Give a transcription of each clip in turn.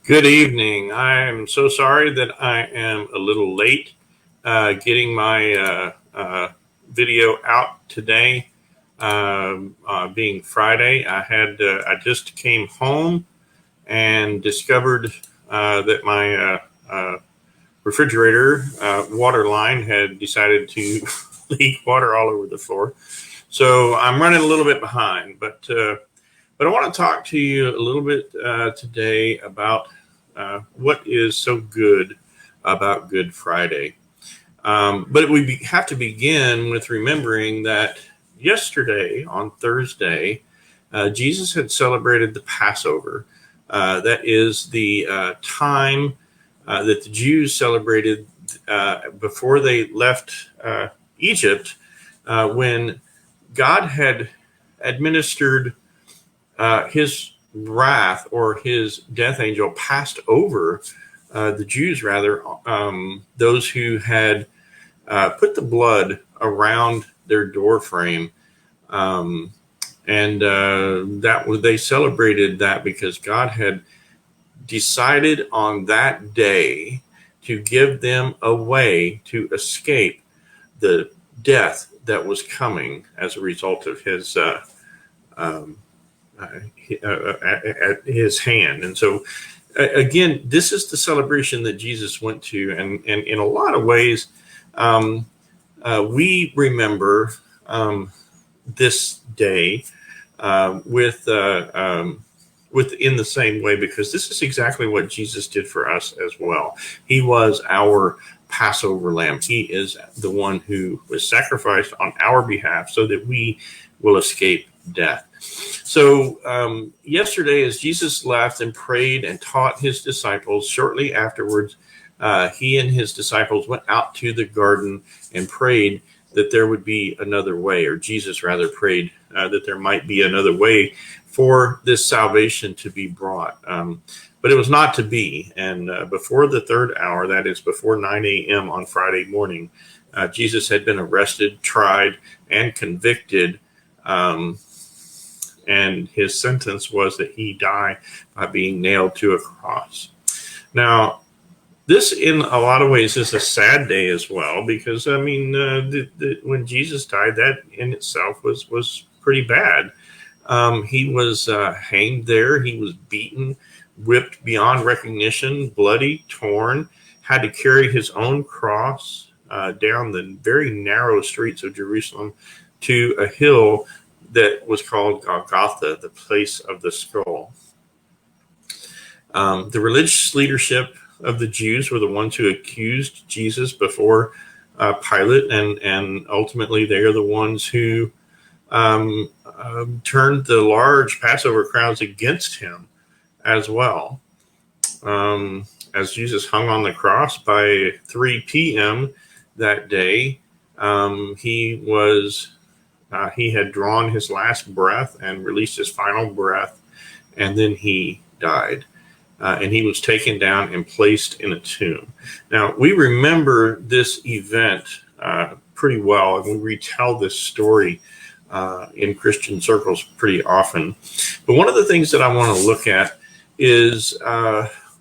Good evening. I am so sorry that I am a little late getting my video out today. Being Friday, I just came home and discovered that my refrigerator water line had decided to leak water all over the floor. So I'm running a little bit behind, but I want to talk to you a little bit today about what is so good about Good Friday. But we have to begin with remembering that yesterday, on Thursday, Jesus had celebrated the Passover. That is the time that the Jews celebrated before they left Egypt, when God had administered his wrath, or his death angel passed over the Jews, rather, those who had put the blood around their door frame. They celebrated that because God had decided on that day to give them a way to escape the death that was coming as a result of his at his hand. And so, again, this is the celebration that Jesus went to. And in a lot of ways, we remember this day with in the same way, because this is exactly what Jesus did for us as well. He was our Passover lamb. He is the one who was sacrificed on our behalf so that we will escape death. So yesterday, as Jesus left and prayed and taught his disciples, shortly afterwards, he and his disciples went out to the garden and prayed that there would be another way, or Jesus rather prayed that there might be another way for this salvation to be brought. But it was not to be. And before the third hour, that is before 9 a.m. on Friday morning, Jesus had been arrested, tried, and convicted. And his sentence was that he die by being nailed to a cross. Now, this in a lot of ways is a sad day as well, because, I mean, when Jesus died, that in itself was pretty bad. He was hanged there. He was beaten, whipped beyond recognition, bloody, torn, had to carry his own cross down the very narrow streets of Jerusalem to a hill that was called Golgotha, the place of the skull. The religious leadership of the Jews were the ones who accused Jesus before Pilate, and ultimately they are the ones who turned the large Passover crowds against him as well. As Jesus hung on the cross by 3 p.m. that day, he had drawn his last breath and released his final breath, and then he died. And he was taken down and placed in a tomb. Now, we remember this event pretty well, and we retell this story in Christian circles pretty often. But one of the things that I want to look at is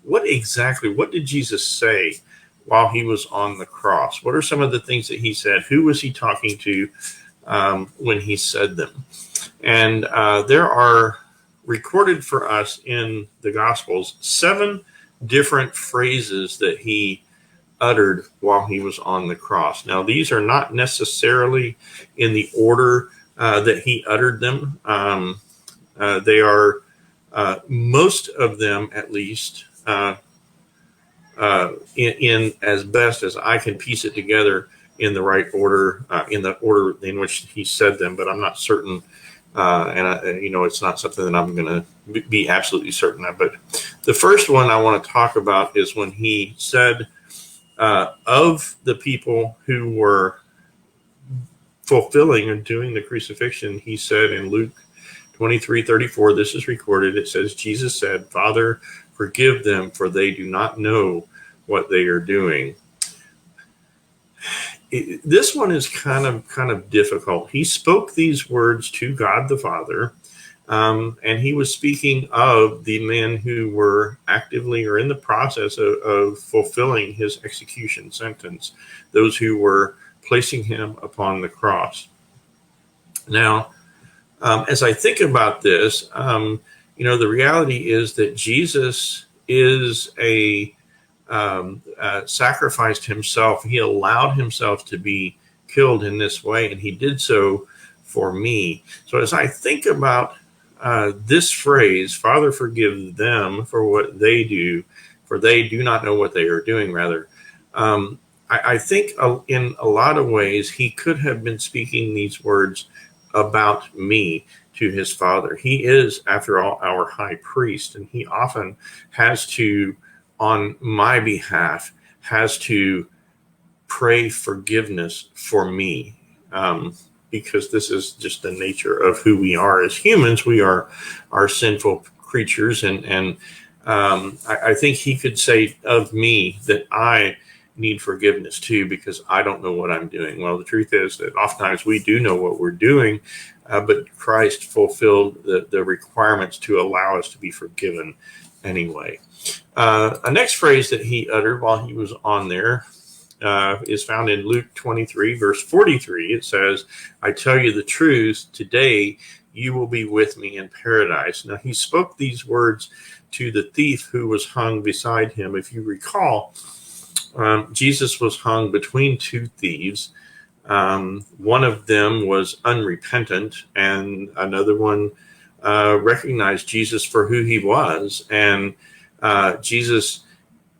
what did Jesus say while he was on the cross? What are some of the things that he said? Who was he talking to when he said them? And there are recorded for us in the Gospels 7 different phrases that he uttered while he was on the cross. Now, these are not necessarily in the order that he uttered them. They are, most of them at least, in as best as I can piece it together, in the right order, in the order in which he said them, but I'm not certain. It's not something that I'm going to be absolutely certain of. But the first one I want to talk about is when he said, of the people who were fulfilling and doing the crucifixion, he said in Luke 23:34, this is recorded. It says, Jesus said, Father, forgive them, for they do not know what they are doing. This one is kind of difficult. He spoke these words to God the Father And he was speaking of the men who were actively or in the process of fulfilling his execution sentence, those who were placing him upon the cross. Now, as I think about this, the reality is that Jesus is sacrificed himself. He allowed himself to be killed in this way, and he did so for me. So as I think about this phrase, Father, forgive them for what they do, for they do not know what they are doing, rather, I think in a lot of ways he could have been speaking these words about me to his Father. He is, after all, our high priest, and he often has to, on my behalf, has to pray forgiveness for me, because this is just the nature of who we are as humans. We are sinful creatures, and I think he could say of me that I need forgiveness too, because I don't know what I'm doing. Well, the truth is that oftentimes we do know what we're doing, but Christ fulfilled the requirements to allow us to be forgiven anyway. A next phrase that he uttered while he was on there is found in Luke 23, verse 43. It says, I tell you the truth, today you will be with me in paradise. Now, he spoke these words to the thief who was hung beside him. If you recall, Jesus was hung between two thieves. One of them was unrepentant, and another one recognized Jesus for who he was. And Jesus,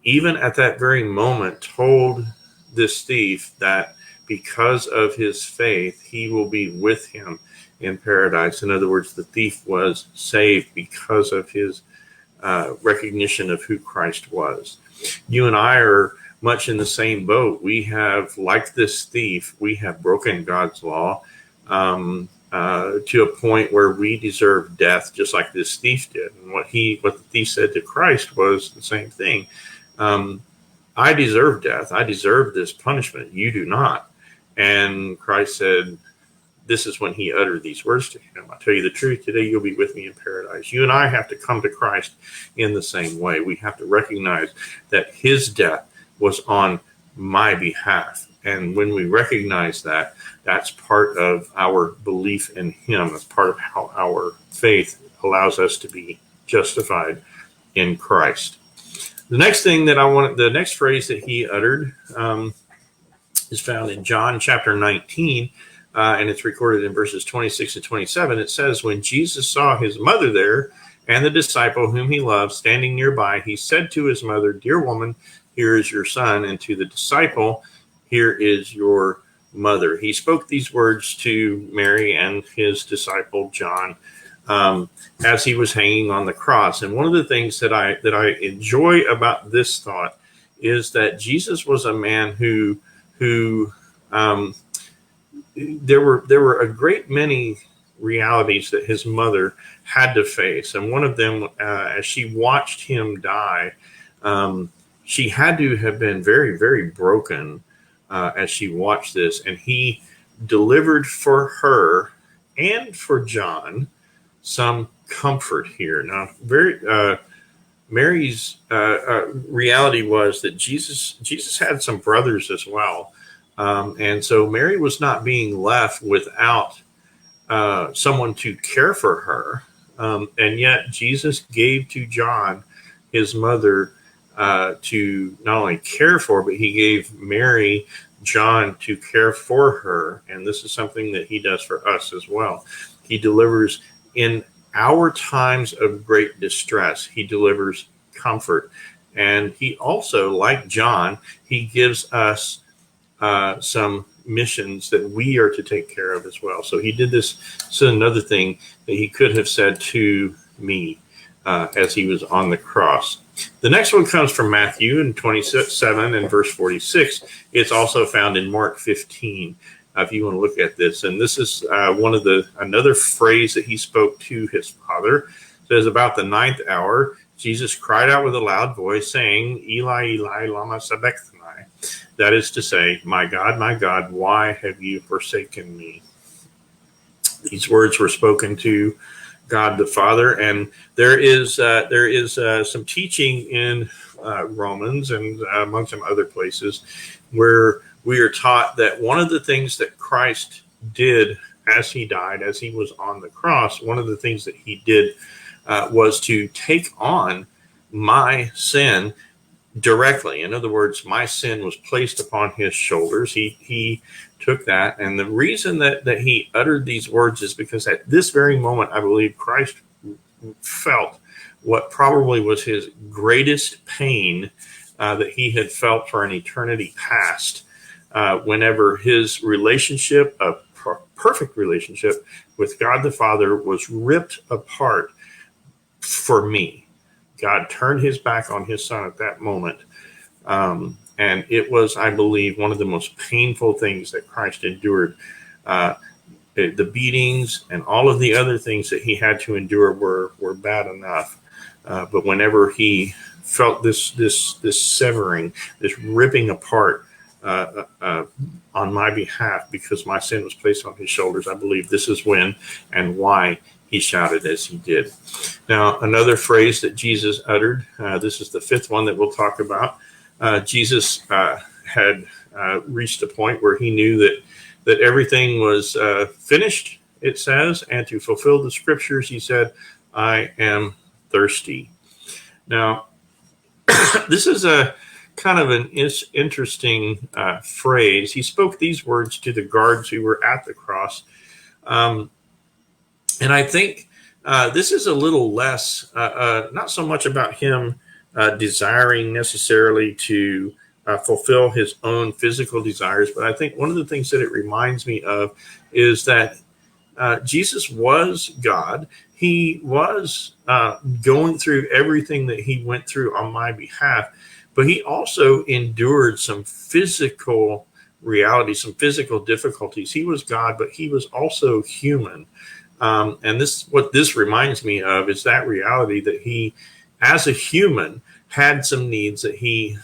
even at that very moment, told this thief that because of his faith, he will be with him in paradise. In other words, the thief was saved because of his recognition of who Christ was. You and I are much in the same boat. We have, like this thief, we have broken God's law to a point where we deserve death, just like this thief did. And what the thief said to Christ was the same thing. I deserve death. I deserve this punishment. You do not. And Christ said, this is when he uttered these words to him. I tell you the truth, today you'll be with me in paradise. You and I have to come to Christ in the same way. We have to recognize that his death was on my behalf. And when we recognize that, that's part of our belief in him. That's part of how our faith allows us to be justified in Christ. The next phrase that he uttered is found in John chapter 19, and it's recorded in verses 26 and 27. It says, when Jesus saw his mother there and the disciple whom he loved standing nearby, he said to his mother, dear woman, here is your son, and to the disciple, here is your mother. He spoke these words to Mary and his disciple John as he was hanging on the cross. And one of the things that I enjoy about this thought is that Jesus was a man who there were a great many realities that his mother had to face, and one of them, as she watched him die, she had to have been very, very broken as she watched this. And he delivered for her and for John some comfort here. Now, Mary's reality was that Jesus had some brothers as well. And so Mary was not being left without someone to care for her. And yet Jesus gave to John, his mother, to not only care for, but he gave Mary John to care for her. And this is something that he does for us as well. He delivers in our times of great distress. He delivers comfort. And he also, like John, he gives us some missions that we are to take care of as well. So he did this. So another thing that he could have said to me as he was on the cross. The next one comes from Matthew in 27 and verse 46. It's also found in Mark 15, if you want to look at this. And this is another phrase that he spoke to his Father. It says, about the ninth hour, Jesus cried out with a loud voice, saying, Eli, Eli, lama sabachthani. That is to say, my God, why have you forsaken me? These words were spoken to God the Father. And there is some teaching in Romans and among some other places where we are taught that one of the things that Christ did as he died, as he was on the cross, one of the things that he did was to take on my sin directly. In other words, my sin was placed upon his shoulders. He took that. And the reason that he uttered these words is because at this very moment, I believe Christ felt what probably was his greatest pain that he had felt for an eternity past, whenever his relationship, a perfect relationship with God the Father, was ripped apart for me. God turned his back on his son at that moment. And it was, I believe, one of the most painful things that Christ endured. The beatings and all of the other things that he had to endure were bad enough. But whenever he felt this severing, this ripping apart on my behalf because my sin was placed on his shoulders, I believe this is when and why he shouted as he did. Now, another phrase that Jesus uttered, this is the fifth one that we'll talk about. Jesus had reached a point where he knew that everything was finished, it says, and to fulfill the scriptures, he said, I am thirsty. Now, this is a kind of an interesting phrase. He spoke these words to the guards who were at the cross. And I think this is a little less, not so much about him desiring necessarily to fulfill his own physical desires, but I think one of the things that it reminds me of is that Jesus was God. He was going through everything that he went through on my behalf, but he also endured some physical realities, some physical difficulties. He was God, but he was also human. And what this reminds me of is that reality that he, as a human, had some needs that he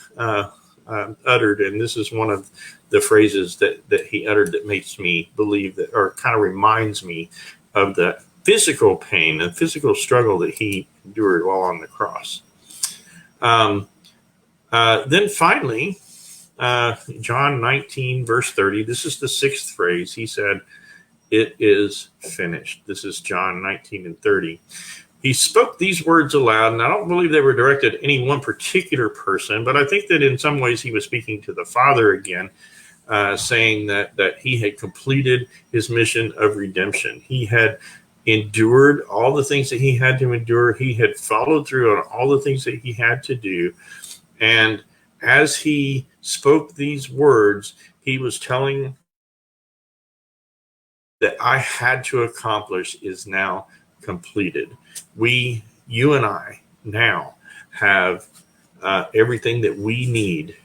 uttered. And this is one of the phrases that he uttered that makes me believe that, or kind of reminds me of the physical pain and physical struggle that he endured while on the cross. Then finally, John 19, verse 30, this is the sixth phrase. He said, it is finished. This is John 19 and 30. He spoke these words aloud, and I don't believe they were directed at any one particular person, but I think that in some ways he was speaking to the Father again, saying that he had completed his mission of redemption. He had endured all the things that he had to endure. He had followed through on all the things that he had to do. And as he spoke these words, he was telling that I had to accomplish is now completed. You and I now have everything that we need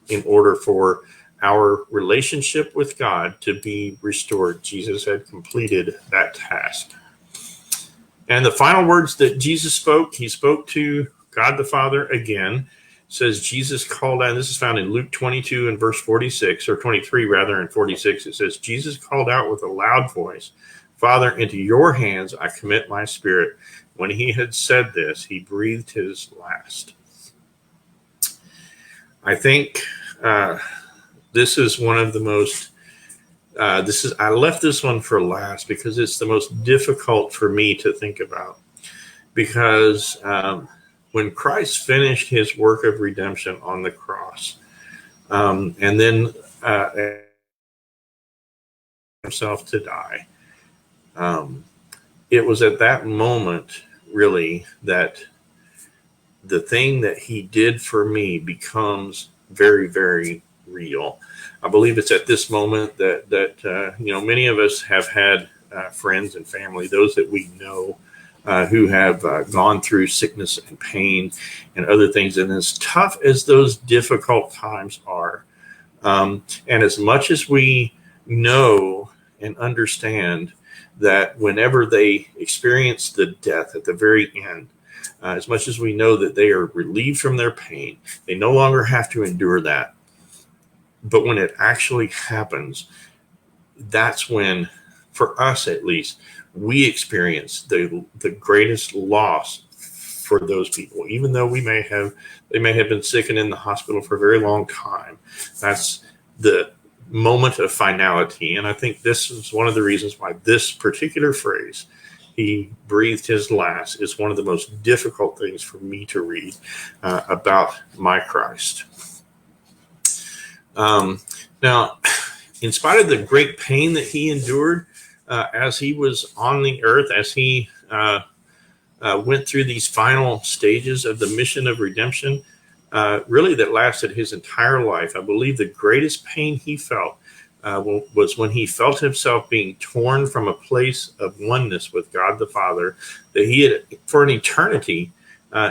in order for our relationship with God to be restored. Jesus had completed that task. And the final words that Jesus spoke, he spoke to God the Father again. It says Jesus called out, this is found in Luke 22 and verse 46, or 23 rather, and 46. It says, Jesus called out with a loud voice, Father, into your hands I commit my spirit. When he had said this, he breathed his last. I think this is one of the most, I left this one for last because it's the most difficult for me to think about. Because when Christ finished his work of redemption on the cross, and then himself to die, it was at that moment, really, that the thing that he did for me becomes very, very real. I believe it's at this moment that many of us have had friends and family, those that we know, who have gone through sickness and pain and other things. And as tough as those difficult times are, and as much as we know and understand that whenever they experience the death at the very end, as much as we know that they are relieved from their pain, they no longer have to endure that. But when it actually happens, that's when for us at least, we experience the greatest loss for those people, even though they may have been sick and in the hospital for a very long time. That's the moment of finality. And I think this is one of the reasons why this particular phrase, he breathed his last, is one of the most difficult things for me to read about my Christ. Now, in spite of the great pain that he endured as he was on the earth, as he went through these final stages of the mission of redemption, really that lasted his entire life, I believe the greatest pain he felt was when he felt himself being torn from a place of oneness with God the Father that he had for an eternity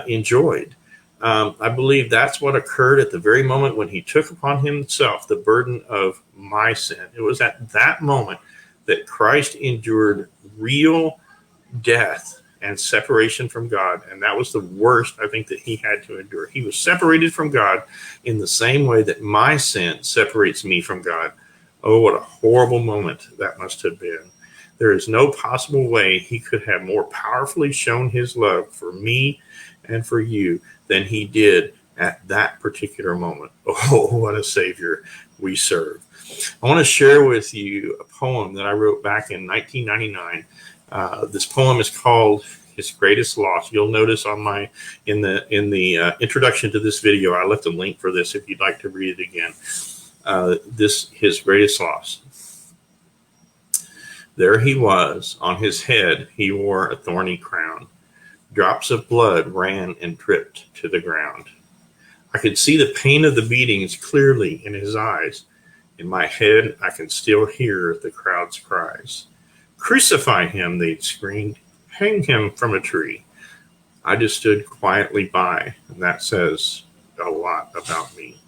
enjoyed. I believe that's what occurred at the very moment when he took upon himself the burden of my sin. It was at that moment that Christ endured real death and separation from God. And that was the worst, I think, that he had to endure. He was separated from God in the same way that my sin separates me from God. Oh, what a horrible moment that must have been. There is no possible way he could have more powerfully shown his love for me and for you than he did at that particular moment. Oh, what a Savior we serve. I want to share with you a poem that I wrote back in 1999. This poem is called His Greatest Loss. You'll notice on in the introduction to this video, I left a link for this if you'd like to read it again. His Greatest Loss. There he was, on his head he wore a thorny crown. Drops of blood ran and dripped to the ground. I could see the pain of the beatings clearly in his eyes. In my head, I can still hear the crowd's cries. Crucify him, they'd screamed. Hang him from a tree. I just stood quietly by, and that says a lot about me.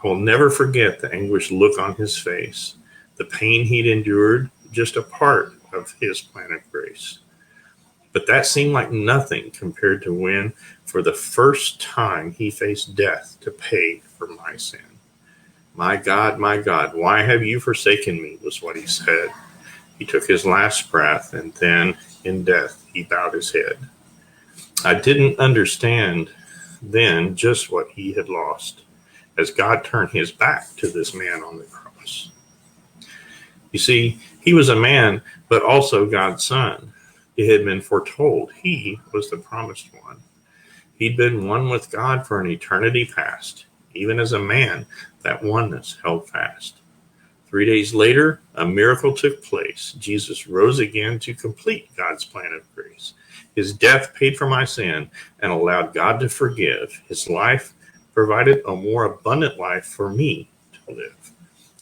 I will never forget the anguished look on his face, the pain he'd endured, just a part of his plan of grace. But that seemed like nothing compared to when, for the first time, he faced death to pay for my sin. My God, why have you forsaken me, was what he said. He took his last breath, and then, in death, he bowed his head. I didn't understand then just what he had lost, as God turned his back to this man on the cross. You see, he was a man, but also God's son. It had been foretold he was the promised one. He'd been one with God for an eternity past. Even as a man, that oneness held fast. 3 days later, a miracle took place. Jesus rose again to complete God's plan of grace. His death paid for my sin and allowed God to forgive. His life provided a more abundant life for me to live.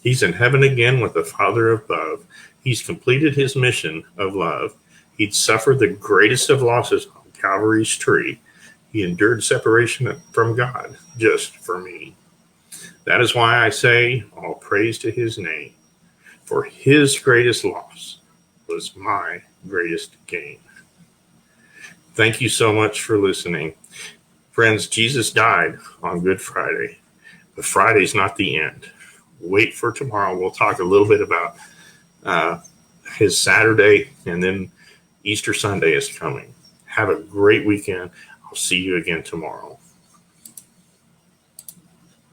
He's in heaven again with the Father above. He's completed his mission of love. He'd suffered the greatest of losses on Calvary's tree. He endured separation from God just for me. That is why I say all praise to his name, for his greatest loss was my greatest gain. Thank you so much for listening. Friends, Jesus died on Good Friday, but Friday's not the end. Wait for tomorrow. We'll talk a little bit about his Saturday, and then Easter Sunday is coming. Have a great weekend. I'll see you again tomorrow.